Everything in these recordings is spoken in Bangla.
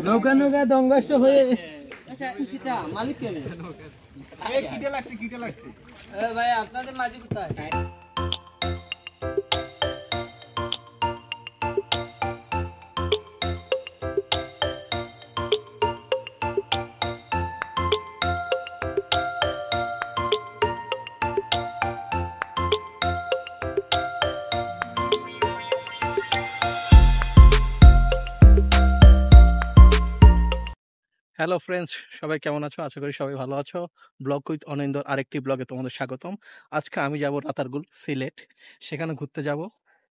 নৌকা নৌকা ধ্বংস হয়ে মালিক কে লাগছে ভাই আপনাদের মাঝি কোথায়? হ্যালো ফ্রেন্ডস, সবাই কেমন আছো? আশা করি সবাই ভালো আছো। ব্লগ উইথ অনিন্দর আরেকটি ব্লগে তোমাদের স্বাগতম। আজকে আমি যাব রাতারগুল, সিলেট। সেখানে ঘুরতে যাব,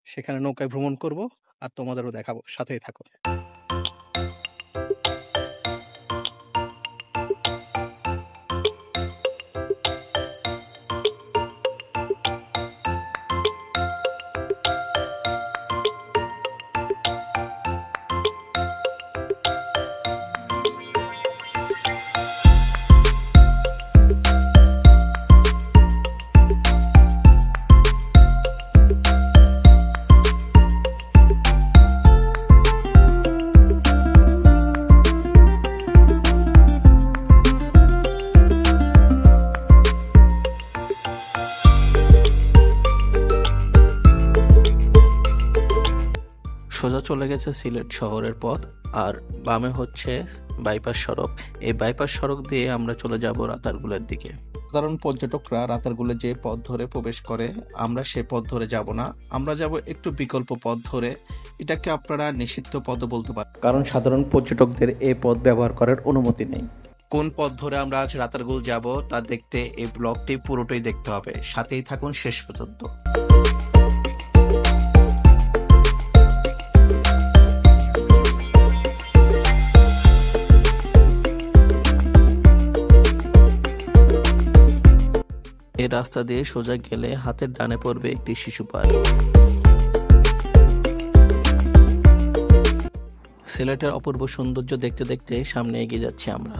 সেখানে নৌকায় ভ্রমণ করব আর তোমাদেরও দেখাবো। সাথেই থাকো। সোজা চলে গেছে সিলেট শহরের পথ, আর বামে হচ্ছে বাইপাস সড়ক। এই বাইপাস সড়ক দিয়ে আমরা চলে যাব রাতারগুলের দিকে। সাধারণ পর্যটকরা রাতারগুলে যে পথ ধরে প্রবেশ করে, আমরা সে পথ ধরে যাব না। আমরা যাব একটু বিকল্প পথ ধরে। এটাকে আপনারা নিষিদ্ধ পথও বলতে পারেন, কারণ সাধারণ পর্যটকদের এই পথ ব্যবহার করার অনুমতি নেই। কোন পথ ধরে আমরা আজ রাতারগুল যাব তা দেখতে এই ব্লগটি পুরোটাই দেখতে হবে। সাথেই থাকুন শেষ পর্যন্ত। এই রাস্তা দিয়ে সোজা গেলে হাতের ডানে পড়বে একটি শিশু পার্ক। সিলেটের অপূর্ব সৌন্দর্য দেখতে দেখতে সামনে এগিয়ে যাচ্ছি আমরা।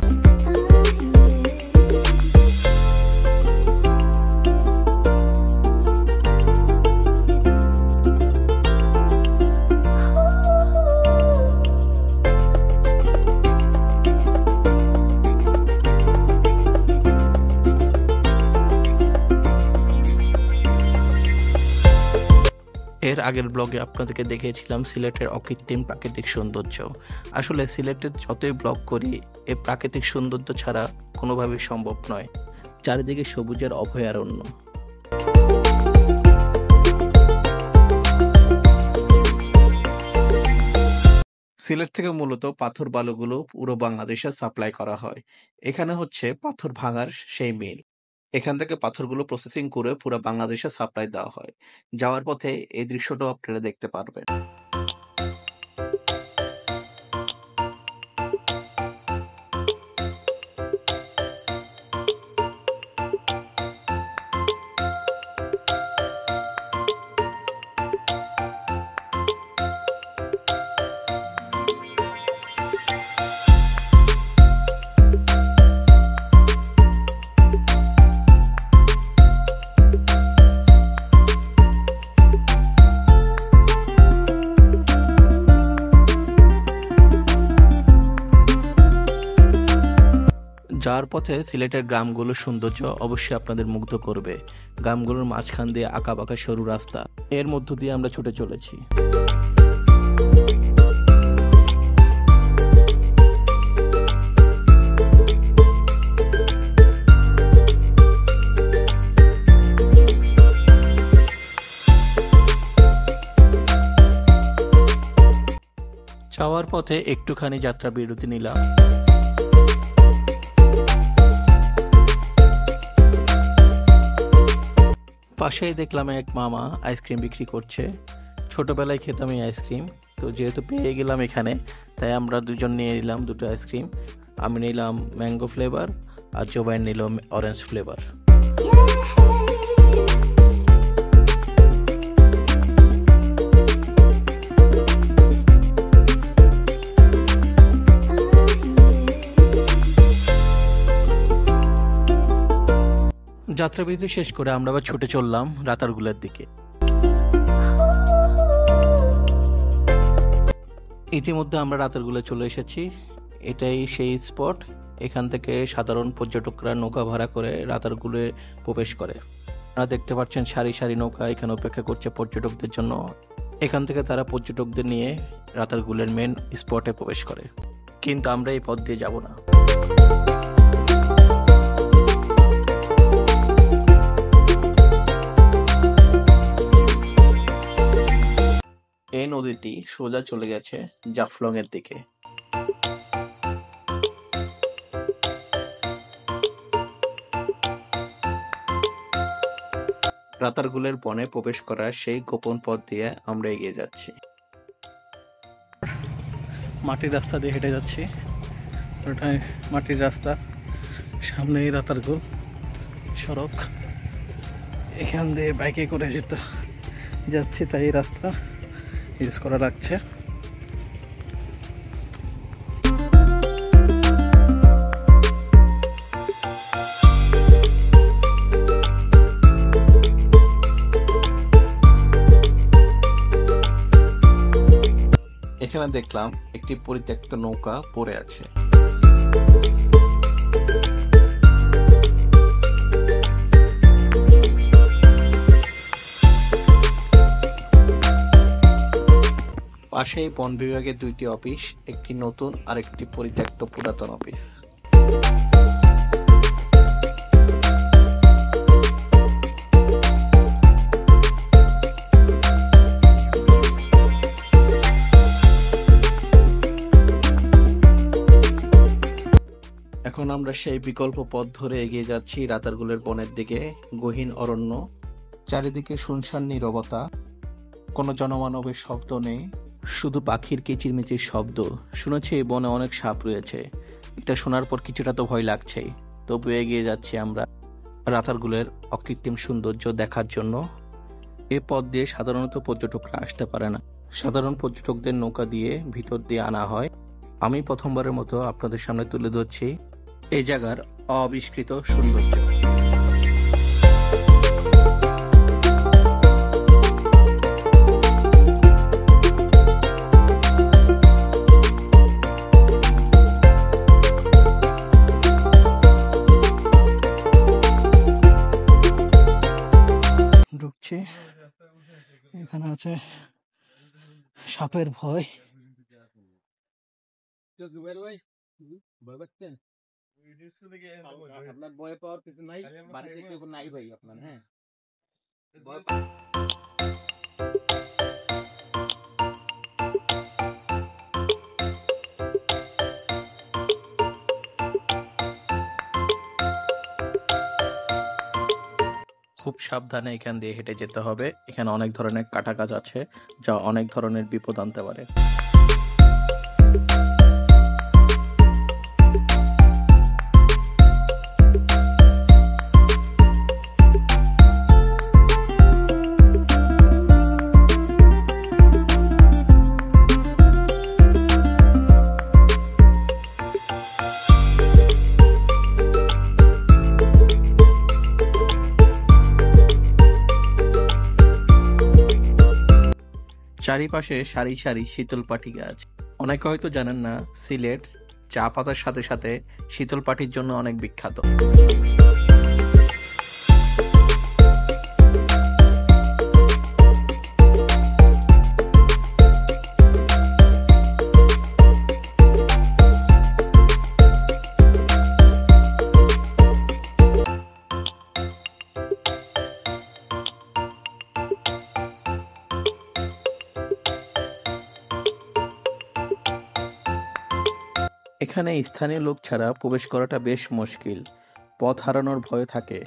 এর আগের ব্লগে আপনাদেরকে দেখিয়েছিলাম সিলেটের অকৃত্রিম প্রাকৃতিক সৌন্দর্য। আসলে সিলেটের যতই ব্লগ করি, এই প্রাকৃতিক সৌন্দর্য ছাড়া কোনোভাবেই সম্ভব নয়। চারিদিকে সবুজের অভয়ারণ্য। সিলেট থেকে মূলত পাথর বালুগুলো পুরো বাংলাদেশে সাপ্লাই করা হয়। এখানে হচ্ছে পাথর ভাঙার সেই মিল। এখান থেকে পাথরগুলো প্রসেসিং করে পুরো বাংলাদেশে সাপ্লাই দেওয়া হয়। যাওয়ার পথে এই দৃশ্যটাও আপনারা দেখতে পারবেন। যাওয়ার পথে সিলেটের গ্রামগুলোর সৌন্দর্য অবশ্যই আপনাদের মুগ্ধ করবে। গ্রামগুলোর মাঝখান দিয়ে আঁকা বাঁকা সরু রাস্তা, এর মধ্য দিয়ে আমরা ছুটে চলেছি। যাওয়ার পথে একটুখানি যাত্রা বিরতি নিলাম। পাশেই দেখলাম এক মামা আইসক্রিম বিক্রি করছে। ছোটবেলায় খেতাম এই আইসক্রিম, তো যেহেতু পেয়ে গেলাম এখানে, তাই আমরা দুজন নিয়ে নিলাম দুটো আইসক্রিম। আমি নিলাম ম্যাঙ্গো ফ্লেভার আর জোবাইন নিল অরেঞ্জ ফ্লেভার। যাত্রাবিরতি শেষ করে আমরা আবার ছুটে চললাম রাতারগুলের দিকে। ইতিমধ্যে আমরা রাতারগুলে চলে এসেছি। এটাই সেই স্পট। এখান থেকে সাধারণ পর্যটকরা নৌকা ভাড়া করে রাতারগুলে প্রবেশ করে। আপনারা দেখতে পাচ্ছেন সারি সারি নৌকা এখানে অপেক্ষা করছে পর্যটকদের জন্য। এখান থেকে তারা পর্যটকদের নিয়ে রাতারগুলের মেন স্পটে প্রবেশ করে, কিন্তু আমরা এই পথ দিয়ে যাব না। এই নদীটি সোজা চলে গেছে জাফলং এর দিকে। রাতারগুলের বনে প্রবেশ করার সেই গোপন পথ দিয়ে আমরা এগিয়ে যাচ্ছি। মাটির রাস্তা দিয়ে হেঁটে যাচ্ছি। ওটাই মাটির রাস্তা, সামনেই রাতারগুল সড়ক। এখান দিয়ে বাইকে করে যাচ্ছি, তাই এই রাস্তা ইউজ করা লাগছে। এখানে দেখলাম একটি পরিত্যক্ত নৌকা পড়ে আছে। পাশেই বন বিভাগের দুইটি অফিস, একটি নতুন আর একটি পরিত্যক্ত পুরাতন অফিস। এখন আমরা সেই বিকল্প পথ ধরে এগিয়ে যাচ্ছি রাতারগুলের বনের দিকে। গহীন অরণ্য, চারিদিকে শুনশান নীরবতা, কোনো জনমানবের শব্দ নেই, শুধু পাখির কিচিরমিচির শব্দ। শুনেছি এই বনে অনেক সাপ রয়েছে। এটা শোনার পর কিছুটা তো ভয় লাগছেই, তবু এগিয়ে যাচ্ছি আমরা রাতারগুলের অকৃত্রিম সৌন্দর্য দেখার জন্য। এ পথ দিয়ে সাধারণত পর্যটকরা আসতে পারে না। সাধারণ পর্যটকদের নৌকা দিয়ে ভিতর দিয়ে আনা হয়। আমি প্রথমবারের মতো আপনাদের সামনে তুলে ধরছি এই জায়গার অবিষ্কৃত সৌন্দর্য। ঢুকছি, এখানে আছে সাপের ভয়। আপনার ভয় পাওয়ার কিছু নাই, বাড়িতে কেউ নাই ভাই আপনার। হ্যাঁ, খুব সাবধানে এখান দিয়ে হেঁটে যেতে হবে। এখানে অনেক ধরনের কাটা গাছ আছে, যা অনেক ধরনের বিপদ আনতে পারে। চারিপাশে সারি সারি শীতল পাটি গাছ। অনেকে হয়তো জানেন না, সিলেট চা পাতার সাথে সাথে শীতল পাটির জন্য অনেক বিখ্যাত। এখানে স্থানীয় লোক ছাড়া প্রবেশ করাটা বেশ মুশকিল, পথ হারানোর ভয় থাকে।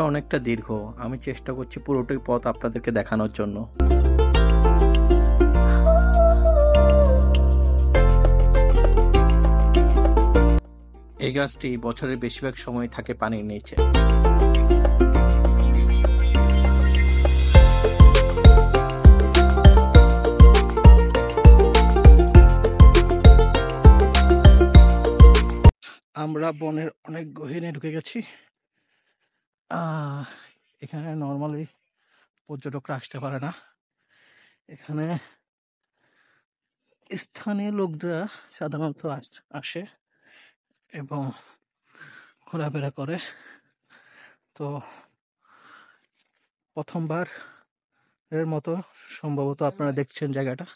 পথটা অনেকটা দীর্ঘ, আমি চেষ্টা করছি পুরোটাই পথ আপনাদেরকে দেখানোর জন্য। এই গাছটি বছরের বেশিরভাগ সময় থাকে পানির নিচে। আমরা বনের অনেক গহীনে ঢুকে গেছি। এখানে নর্মালি পর্যটকরা আসতে পারে না। এখানে স্থানীয় লোকরা সাধারণত আসে এবং ঘোরাফেরা করে। তো প্রথমবার এর মতো সম্ভবত আপনারা দেখছেন জায়গাটা।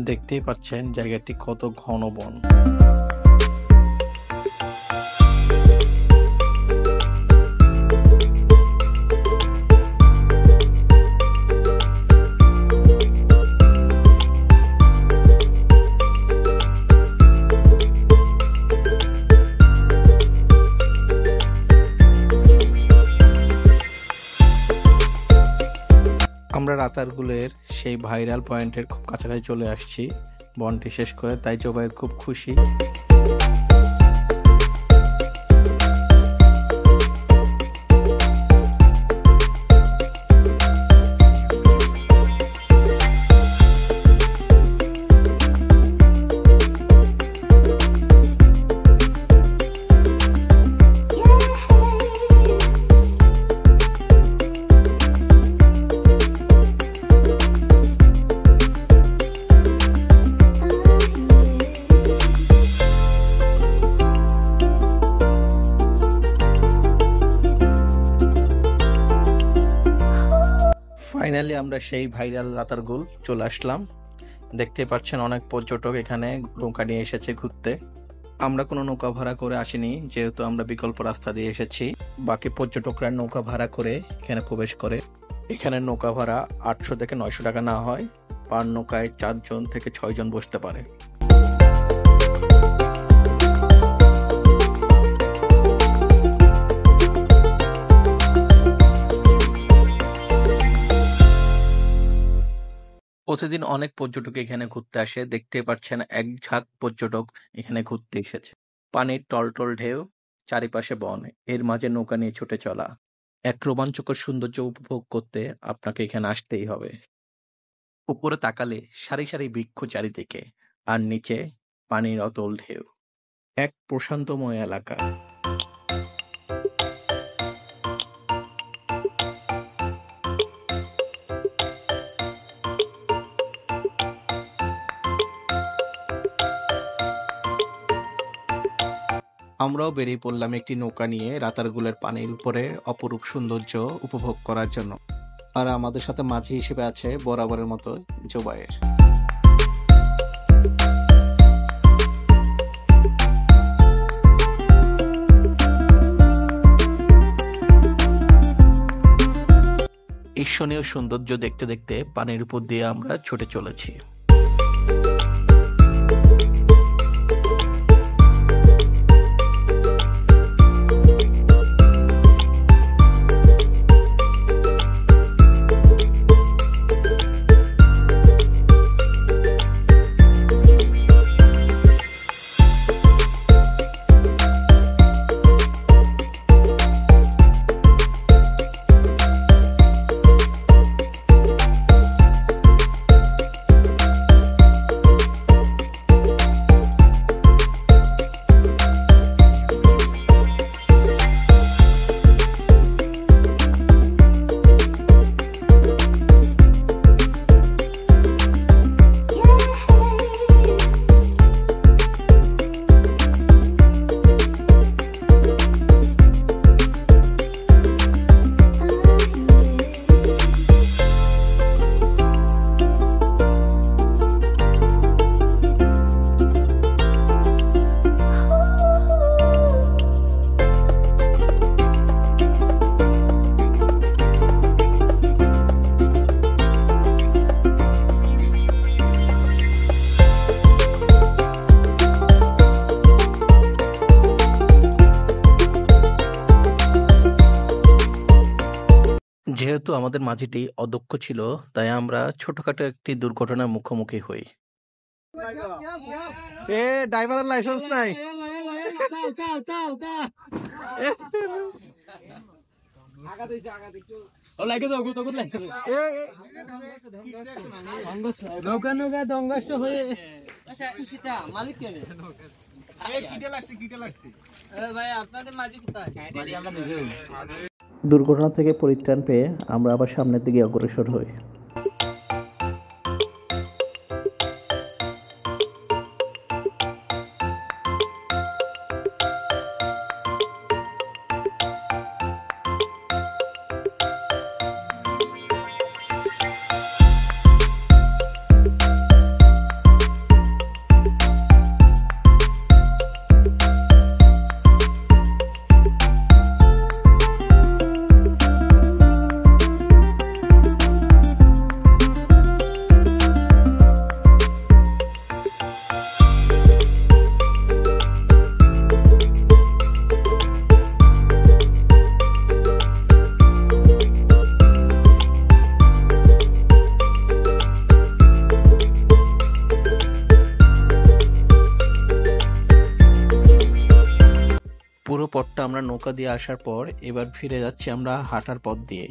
দেখতেই পাচ্ছেন জায়গাটি কত ঘন বন। আমরা রাতারগুলের সেই ভাইরাল পয়েন্টের খুব কাছাকাছি চলে আসছি বনটি শেষ করে, তাই জোবাইর খুব খুশি। ফাইনালি আমরা সেই ভাইরাল রাতারগুল চলে আসলাম। দেখতে পাচ্ছেন অনেক পর্যটক এখানে নৌকা নিয়ে এসেছে ঘুরতে। আমরা কোনো নৌকা ভাড়া করে আসিনি, যেহেতু আমরা বিকল্প রাস্তা দিয়ে এসেছি। বাকি পর্যটকরা নৌকা ভাড়া করে এখানে প্রবেশ করে। এখানে নৌকা ভাড়া 800 থেকে 900 টাকা না হয়, পার নৌকায় 4 জন থেকে 6 জন বসতে পারে। প্রতিদিন অনেক পর্যটক এখানে ঘুরতে আসে। দেখতে পাচ্ছেন এক ঝাঁক পর্যটক এখানে ঘুরতে এসেছে। পানির টলটল ঢেউ, চারিপাশে বন, এর মাঝে নৌকা নিয়ে ছুটে চলা। এক রোমাঞ্চকর সৌন্দর্য উপভোগ করতে আপনাকে এখানে আসতেই হবে। উপরে তাকালে সারি সারি বৃক্ষ চারিদিকে, আর নিচে পানির অতল ঢেউ। এক প্রশান্তময় এলাকা। আমরাও বেরিয়ে পড়লাম একটি নৌকা নিয়ে রাতারগুলের পানির উপরে অপরূপ সৌন্দর্য উপভোগ করার জন্য। আর আমাদের সাথে মাঝি হিসেবে আছে বরাবরের মতো জোবায়ের। ঈর্ষণীয় সৌন্দর্য দেখতে দেখতে পানির উপর দিয়ে আমরা ছুটে চলেছি। যেহেতু আমাদের মাঝিটি অদক্ষ ছিল, তাই আমরা ছোটখাটো একটি দুর্ঘটনার মুখোমুখি হই। ড্রাইভারের লাইসেন্স নাই। নৌকা নৌকা দঙ্গস্ত হয়ে কিতা মালিক কে ভাই আপনাদের মাঝি কোথায়? দুর্ঘটনা থেকে পরিত্রাণ পেয়ে আমরা আবার সামনের দিকে অগ্রসর হই। পুরো পথটা আমরা নৌকা দিয়ে আসার পর এবার ফিরে যাচ্ছি আমরা হাঁটার পথ দিয়ে।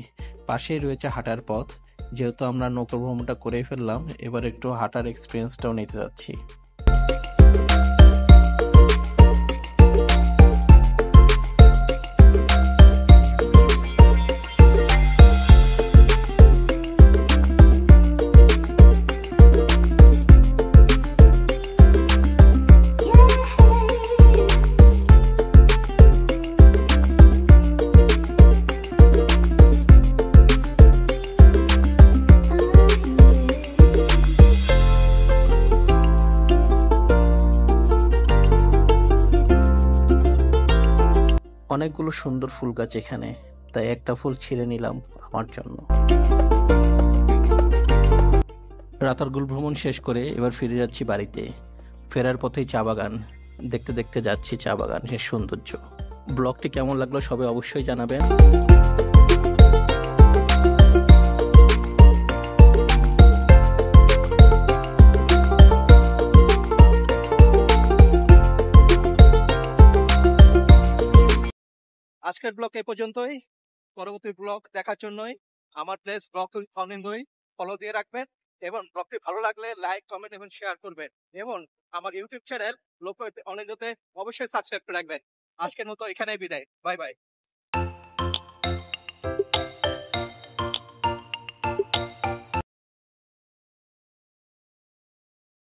পাশেই রয়েছে হাঁটার পথ। যেহেতু আমরা নৌকা ভ্রমণটা করে ফেললাম, এবার একটু হাঁটার এক্সপিরিয়েন্সটাও নিতে যাচ্ছি। অনেকগুলো সুন্দর ফুল গাছ এখানে, তাই একটা ফুল ছিঁড়ে নিলাম আমার জন্য। রাতারগুল ভ্রমণ শেষ করে এবার ফিরে যাচ্ছি বাড়িতে। ফেরার পথেই চা বাগান দেখতে দেখতে যাচ্ছি চা বাগানের সৌন্দর্য। ব্লগটি কেমন লাগলো সবাই অবশ্যই জানাবেন। আজকের ব্লগ এই পর্যন্তই। পরবর্তী ব্লগ দেখার জন্যই আমার প্লেস ব্লগ অনিন্দই ফলো দিয়ে রাখবেন এবং ব্লগটি ভালো লাগলে লাইক, কমেন্ট এবং শেয়ার করবেন এবং আমার ইউটিউব চ্যানেল লোক অনিন্দতে অবশ্যই সাবস্ক্রাইব করে রাখবেন। আজকের মতো এখানেই বিদায়। Bye bye.